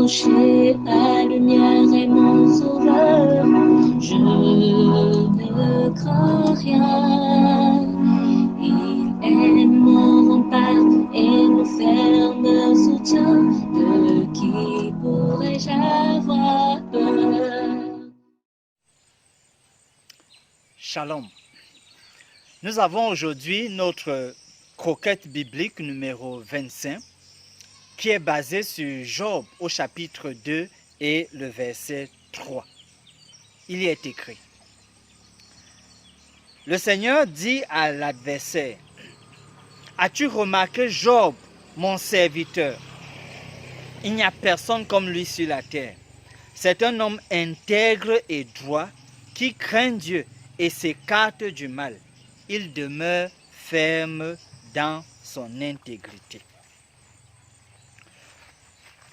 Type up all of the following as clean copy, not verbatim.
rocher, ta lumière est mon sauveur. Je ne crains rien. Il est mon rempart et mon ferme soutien. De qui pourrais-je avoir peur? Shalom. Nous avons aujourd'hui notre croquette biblique numéro 25 qui est basée sur Job au chapitre 2 et le verset 3. Il y est écrit: Le Seigneur dit à l'adversaire: As-tu remarqué Job, mon serviteur? Il n'y a personne comme lui sur la terre. C'est un homme intègre et droit qui craint Dieu et s'écarte du mal. Il demeure ferme dans son intégrité.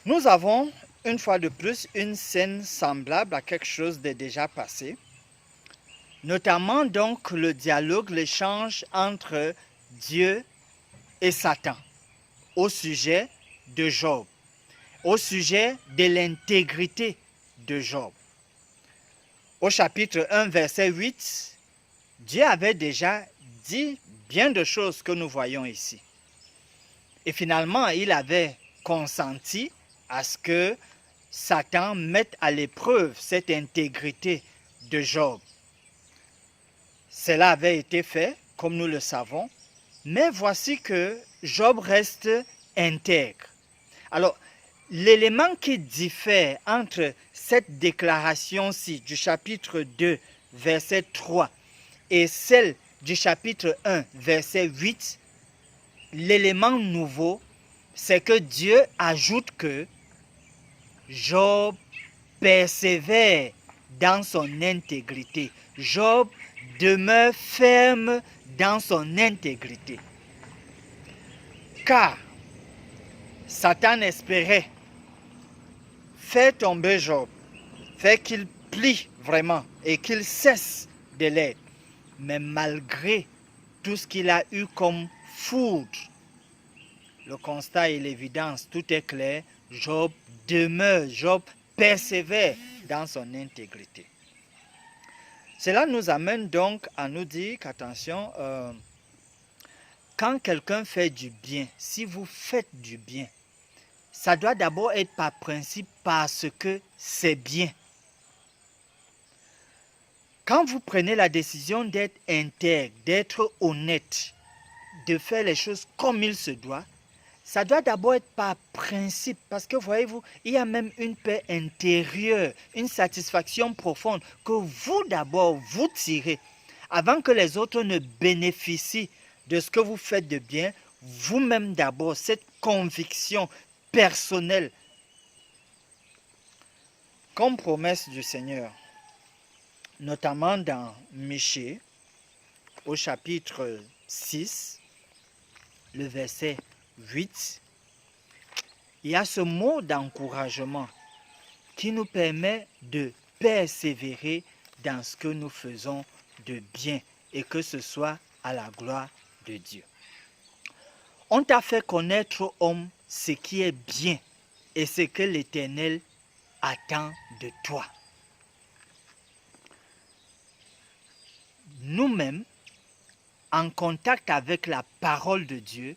Nous avons une fois de plus une scène semblable à quelque chose de déjà passé, notamment donc le dialogue, l'échange entre Dieu et Satan au sujet de Job, au sujet de l'intégrité de Job. Au chapitre 1, verset 8, Dieu avait déjà dit bien de choses que nous voyons ici. Et finalement, il avait consenti à ce que Satan mette à l'épreuve cette intégrité de Job. Cela avait été fait, comme nous le savons, mais voici que Job reste intègre. Alors, l'élément qui diffère entre cette déclaration-ci du chapitre 2, verset 3, et celle du chapitre 1, verset 8, l'élément nouveau, c'est que Dieu ajoute que Job persévère dans son intégrité. Job demeure ferme dans son intégrité. Car Satan espérait faire tomber Job, faire qu'il plie vraiment et qu'il cesse de l'être. Mais malgré tout ce qu'il a eu comme foudre, le constat et l'évidence, tout est clair, Job demeure, Job persévère dans son intégrité. Cela nous amène donc à nous dire qu'attention, quand quelqu'un fait du bien, si vous faites du bien, ça doit d'abord être par principe parce que c'est bien. Quand vous prenez la décision d'être intègre, d'être honnête, de faire les choses comme il se doit, ça doit d'abord être par principe, parce que voyez-vous, il y a même une paix intérieure, une satisfaction profonde que vous d'abord vous tirez, avant que les autres ne bénéficient de ce que vous faites de bien, vous-même d'abord, cette conviction personnelle, comme promesse du Seigneur, notamment dans Michée, au chapitre 6, le verset 8, il y a ce mot d'encouragement qui nous permet de persévérer dans ce que nous faisons de bien et que ce soit à la gloire de Dieu. On t'a fait connaître, homme, ce qui est bien et ce que l'Éternel attend de toi. Nous-mêmes, en contact avec la parole de Dieu,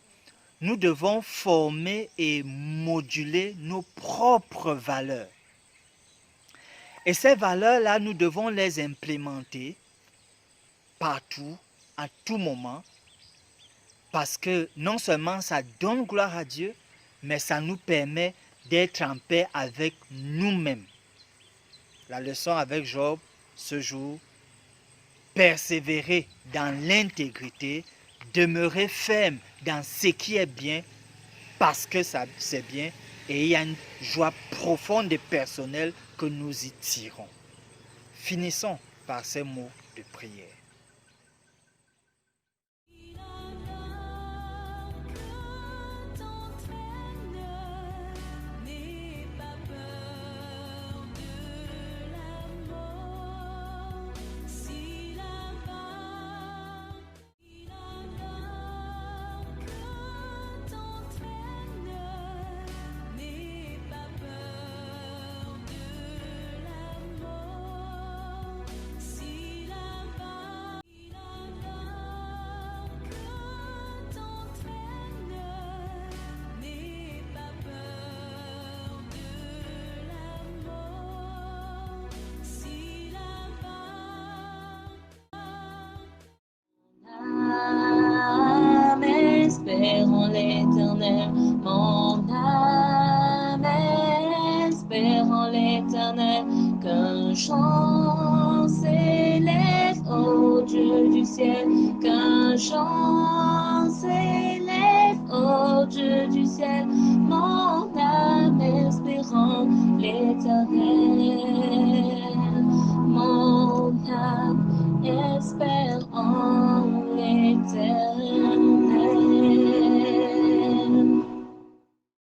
nous devons former et moduler nos propres valeurs. Et ces valeurs-là, nous devons les implémenter partout, à tout moment, parce que non seulement ça donne gloire à Dieu, mais ça nous permet d'être en paix avec nous-mêmes. La leçon avec Job ce jour: persévérer dans l'intégrité, demeurer ferme dans ce qui est bien, parce que ça c'est bien, et il y a une joie profonde et personnelle que nous y tirons. Finissons par ces mots de prière. espère en l'Éternel. Mon âme espère en l'Éternel. Qu'un chant s'élève au Dieu du ciel. Qu'un chant s'élève au Dieu du ciel. Mon âme espère en l'Éternel.